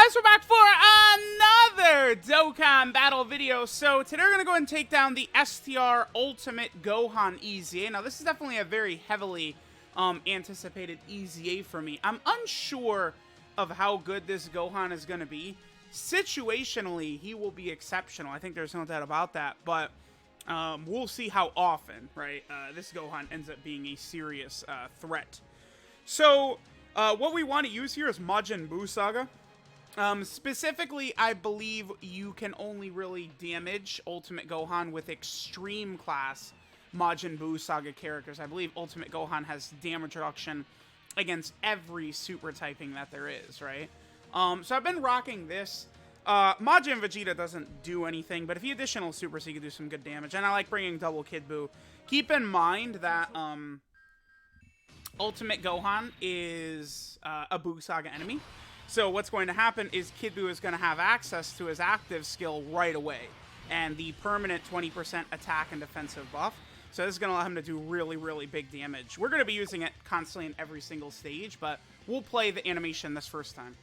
guys, we're back for another Dokkan battle video. So today we're going to go and take down the STR Ultimate Gohan EZA. Now this is definitely a very heavily anticipated EZA for me. I'm unsure of how good this Gohan is going to be. Situationally, he will be exceptional. I think there's no doubt about that. But we'll see how often, right, this Gohan ends up being a serious threat. So what we want to use here is MAJIN BUU SAGA. Specifically, I believe you can only really damage Ultimate Gohan with extreme class MAJIN BUU SAGA characters. I believe Ultimate Gohan has damage reduction against every super typing that there is, right? So I've been rocking this. Majin Vegeta doesn't do anything, but if he additional supers, he can do some good damage. And I like bringing double Kid Buu. Keep in mind that Ultimate Gohan is a Buu Saga enemy. So what's going to happen is Kid Buu is going to have access to his active skill right away. And the permanent 20% attack and defensive buff. So this is going to allow him to do really, really big damage. We're going to be using it constantly in every single stage, but we'll play the animation this first time.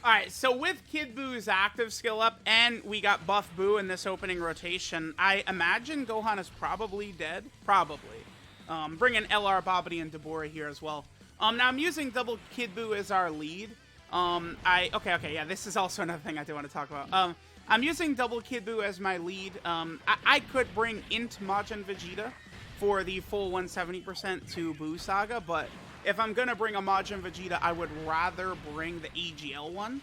Alright, so with Kid Buu's active skill up, and we got Buff Buu in this opening rotation, I imagine Gohan is probably dead. Probably. Bring in LR, Babidi, and Dabura here as well. Now I'm using double Kid Buu as our lead. Okay, yeah, this is also another thing I do want to talk about. I'm using double Kid Buu as my lead. I could bring into Majin Vegeta for the full 170% to Buu Saga, but if I'm going to bring a Majin Vegeta, I would rather bring the AGL one,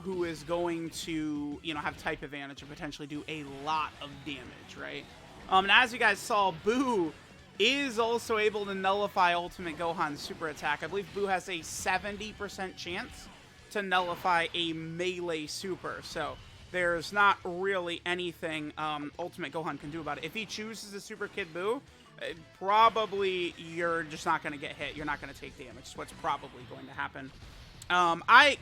who is going to, have type advantage and potentially do a lot of damage, right? And as you guys saw, Buu is also able to nullify Ultimate Gohan's super attack. I believe Buu has a 70% chance to nullify a melee super, so there's not really anything Ultimate Gohan can do about it. If he chooses to super Kid Buu, probably you're just not going to get hit. You're not going to take damage. That's what's probably going to happen.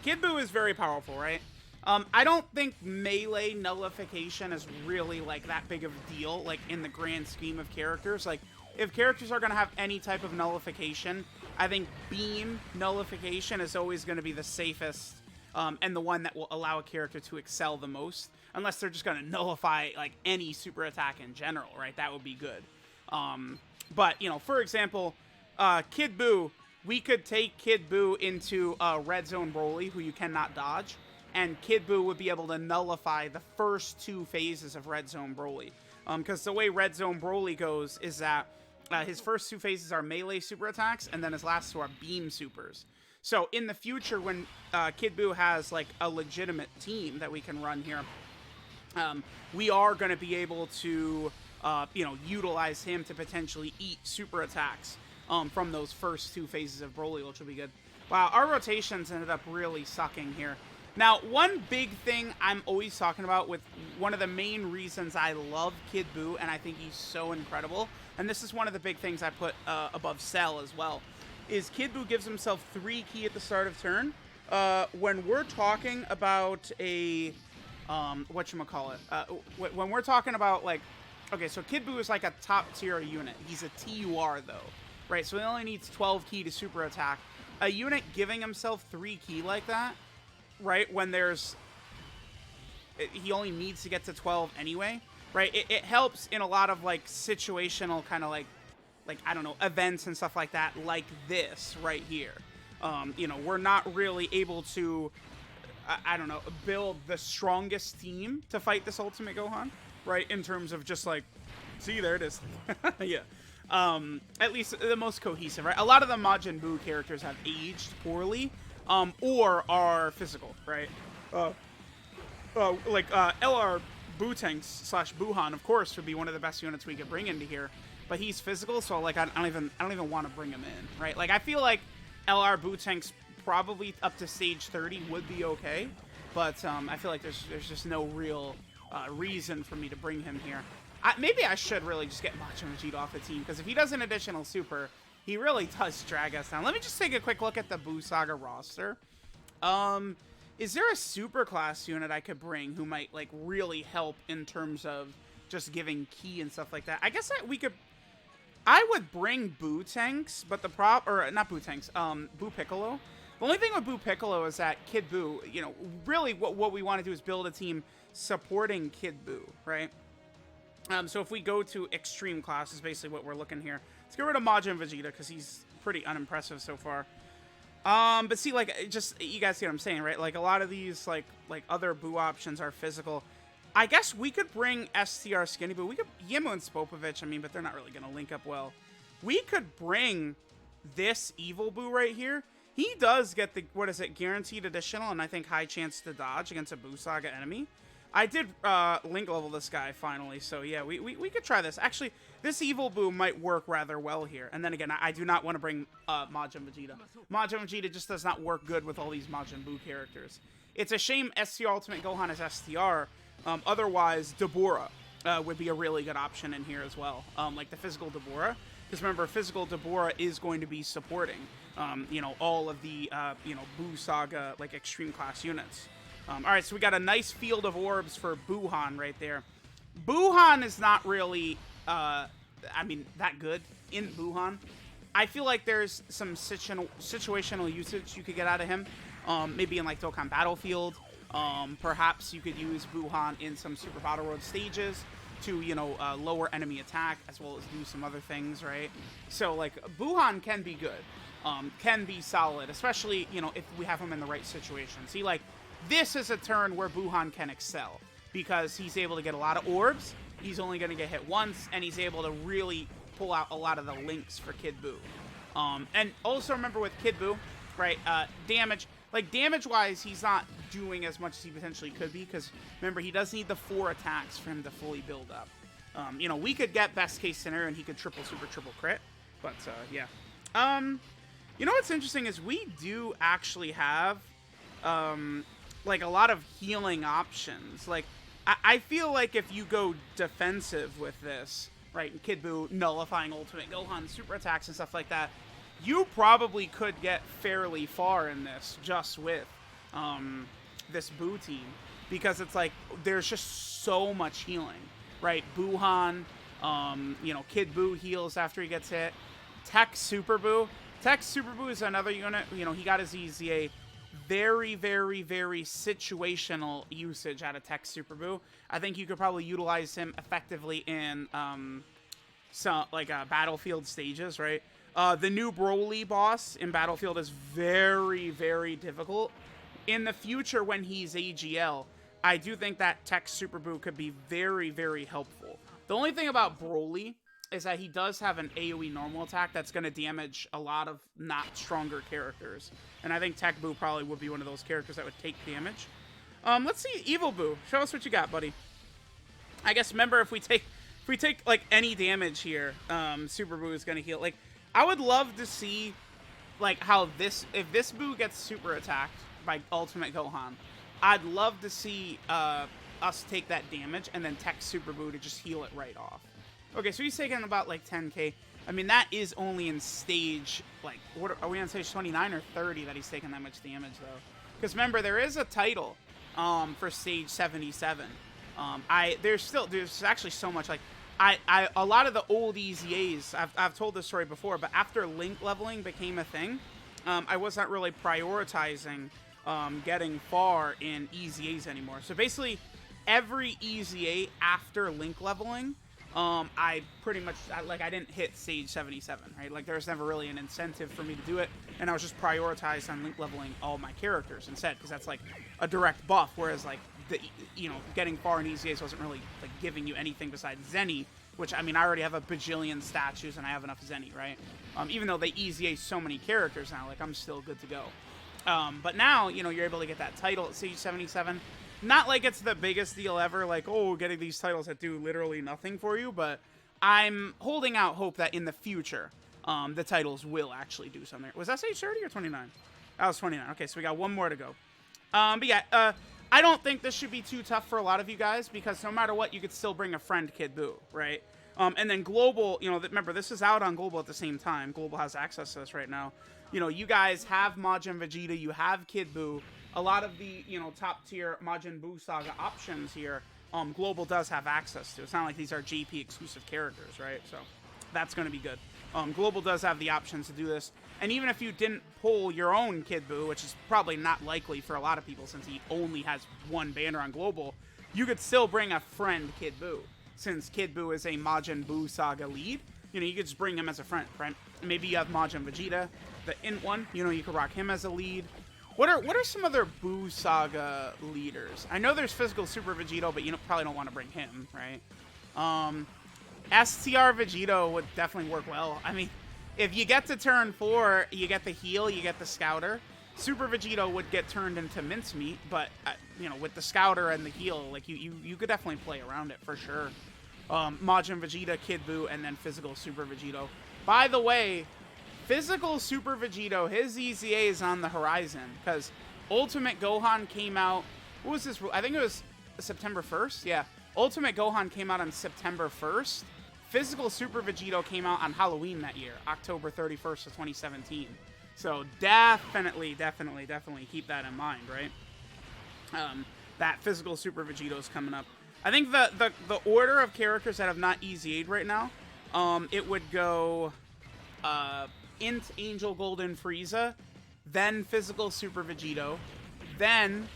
Kid Buu is very powerful, right? I don't think melee nullification is really like that big of a deal, like in the grand scheme of characters. Like if characters are going to have any type of nullification, I think beam nullification is always going to be the safest and the one that will allow a character to excel the most, unless they're just going to nullify like any super attack in general, right? That would be good. But, for example, Kid Buu, we could take Kid Buu into Red Zone Broly, who you cannot dodge, and Kid Buu would be able to nullify the first two phases of Red Zone Broly. Because the way Red Zone Broly goes is that his first two phases are melee super attacks, and then his last two are beam supers. So in the future, when Kid Buu has like a legitimate team that we can run here, we are going to be able to utilize him to potentially eat super attacks from those first two phases of Broly, which will be good. Wow, our rotations ended up really sucking here. Now, one big thing I'm always talking about with one of the main reasons I love Kid Buu, and I think he's so incredible, and this is one of the big things I put above Cell as well, is Kid Buu gives himself 3 ki at the start of turn. When we're talking about a, whatchamacallit, when we're talking about, like, okay, so Kid Buu is like a top tier unit. He's a TUR though, right? So he only needs 12 ki to super attack. A unit giving himself 3 ki like that, right? When he only needs to get to 12 anyway, right? It helps in a lot of like situational kind of like I don't know, events and stuff like that, like this right here. We're not really able to, I don't know, build the strongest team to fight this Ultimate Gohan. Right, in terms of just like, see, there it is. Yeah. At least the most cohesive, right? A lot of the Majin Buu characters have aged poorly, or are physical, right? LR Buu-Tanks / Buuhan, of course, would be one of the best units we could bring into here, but he's physical, so like I don't even want to bring him in, right? Like I feel like LR Buu-Tanks probably up to stage 30 would be okay, but I feel like there's just no real reason for me to bring him here. Maybe I should really just get Majin Vegeta off the team, because if he does an additional super, he really does drag us down. Let me just take a quick look at the Buu Saga roster. Is there a super class unit I could bring who might like really help in terms of just giving ki and stuff like that? I guess I would bring Buu tanks, but not Buu tanks, Buu Piccolo. The only thing with Buu Piccolo is that Kid Buu, you know, really what we want to do is build a team supporting Kid Buu, right? So if we go to extreme class is basically what we're looking here. Let's get rid of Majin Vegeta because he's pretty unimpressive so far. But see, like, just, you guys see what I'm saying, right? Like, a lot of these, like other Buu options are physical. I guess we could bring STR Skinny Buu. We could, Yimu and Spopovich, I mean, but they're not really going to link up well. We could bring this Evil Buu right here. He does get the, what is it, guaranteed additional, and I think high chance to dodge against a Buu Saga enemy. I did link level this guy finally, so yeah, we could try this. Actually, this Evil Buu might work rather well here. And then again, I do not want to bring Majin Vegeta. Majin Vegeta just does not work good with all these Majin Buu characters. It's a shame STR Ultimate Gohan is STR. Otherwise, Deborah would be a really good option in here as well. Like the physical Deborah. Because remember, physical Deborah is going to be supporting, you know, all of the, you know, Buu Saga, like, extreme class units. All right, so we got a nice field of orbs for Buuhan right there. Buuhan is not really, I mean, that good in Buuhan. I feel like there's some situational usage you could get out of him. Maybe in, like, Dokkan Battlefield. Perhaps you could use Buuhan in some Super Battle Road stages to, you know, lower enemy attack, as well as do some other things, right? So, like, Buuhan can be good. Can be solid, especially, you know, if we have him in the right situation. See, like, this is a turn where Buuhan can excel, because he's able to get a lot of orbs, he's only going to get hit once, and he's able to really pull out a lot of the links for Kid Buu. And also remember with Kid Buu, right, damage, like, damage-wise, he's not doing as much as he potentially could be, because, remember, he does need the 4 attacks for him to fully build up. You know, we could get best-case scenario, and he could triple, super, triple crit, but, yeah. You know what's interesting is we do actually have, like, a lot of healing options. Like, I feel like if you go defensive with this, right, Kid Buu nullifying Ultimate Gohan super attacks and stuff like that, you probably could get fairly far in this just with this Buu team, because it's like there's just so much healing, right? Buuhan, you know, Kid Buu heals after he gets hit. Tech Super Buu. Tech Super Buu is another unit. You know, he got his EZA. Very, very, very situational usage out of Tech Super Buu. I think you could probably utilize him effectively in some, like, Battlefield stages, right? The new Broly boss in Battlefield is very, very difficult. In the future, when he's AGL, I do think that Tech Super Buu could be very, very helpful. The only thing about Broly is that he does have an AoE normal attack that's going to damage a lot of not stronger characters. And I think Tech Buu probably would be one of those characters that would take damage. Let's see, Evil Buu. Show us what you got, buddy. I guess, remember, if we take like any damage here, Super Buu is going to heal. Like, I would love to see, like, how this, if this Buu gets super attacked by Ultimate Gohan, I'd love to see us take that damage and then Tech Super Buu to just heal it right off. Okay, so he's taking about, like, 10k. I mean, that is only in stage, like, what are we on, stage 29 or 30 that he's taking that much damage, though? Because, remember, there is a title for stage 77. There's actually so much, like, a lot of the old EZAs, I've told this story before, but after link leveling became a thing, I wasn't really prioritizing getting far in EZAs anymore. So basically, every EZA after link leveling, I pretty much, I didn't hit stage 77, right? Like, there's never really an incentive for me to do it, and I was just prioritized on link leveling all my characters instead, because that's, like, a direct buff, whereas, like, you know, getting far in EZAs wasn't really, like, giving you anything besides Zenny, which, I mean, I already have a bajillion statues, and I have enough Zenny, right? Even though they EZA so many characters now, like, I'm still good to go. But now, you know, you're able to get that title at stage 77. Not like it's the biggest deal ever, like, oh, getting these titles that do literally nothing for you, but I'm holding out hope that in the future, the titles will actually do something. Was that stage 30 or 29? That was 29. Okay, so we got one more to go. But yeah, I don't think this should be too tough for a lot of you guys, because no matter what, you could still bring a friend Kid Buu, right? And then Global, you know, remember, this is out on Global at the same time. Global has access to this right now. You know, you guys have Majin Vegeta, you have Kid Buu. a lot of the, you know, top tier Majin Buu Saga options here, Global does have access to. It's not like these are JP exclusive characters, right? So that's going to be good. Global does have the options to do this. And even if you didn't pull your own Kid Buu, which is probably not likely for a lot of people since he only has one banner on Global, you could still bring a friend Kid Buu. Since Kid Buu is a Majin Buu Saga lead, you know, you could just bring him as a friend, right? Maybe you have Majin Vegeta, the int one, you know, you could rock him as a lead. What are some other Buu Saga leaders? I know there's Physical Super Vegito, but you probably don't want to bring him, right? STR Vegito would definitely work well. I mean, if you get to turn 4, you get the heal, you get the Scouter. Super Vegito would get turned into mincemeat, but you know, with the Scouter and the heal, like you could definitely play around it for sure. Majin Vegeta, Kid Buu, and then Physical Super Vegito. By the way, Physical Super Vegito, his EZA is on the horizon because Ultimate Gohan came out. What was this? I think it was September 1st. Yeah, Ultimate Gohan came out on September 1st. Physical Super Vegito came out on Halloween that year, October 31st of 2017. So definitely keep that in mind, right? That Physical Super Vegito is coming up. I think the order of characters that have not EZA'd right now, it would go Int Angel Golden Frieza, then Physical Super Vegito, then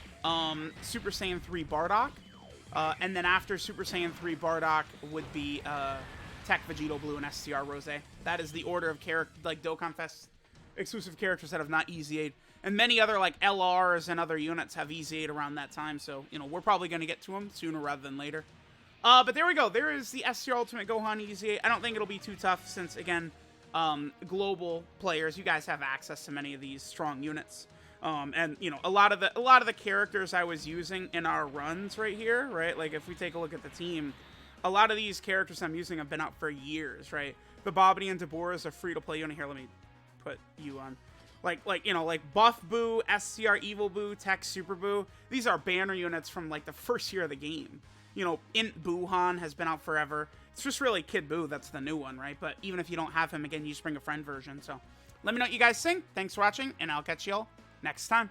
Super Saiyan 3 Bardock, and then after Super Saiyan 3 Bardock would be Tech Vegito Blue and STR Rose. That is the order of like Dokkan Fest exclusive characters that have not EZA'd. And many other like LRs and other units have EZA'd around that time, so you know we're probably going to get to them sooner rather than later. But there we go. There is the STR Ultimate Gohan EZA. I don't think it'll be too tough since again, global players, you guys have access to many of these strong units. And you know a lot of the characters I was using in our runs right here, right? Like if we take a look at the team, a lot of these characters I'm using have been out for years, right? The Bobbity and Deborah is a free-to-play unit. Here, let me put you on. Like you know, like Buff Buu, STR Evil Buu, Tech Super Buu. These are banner units from like the first year of the game. You know, Int Buuhan has been out forever. It's just really Kid Buu that's the new one, right? But even if you don't have him, again, you just bring a friend version. So let me know what you guys think. Thanks for watching, and I'll catch y'all next time.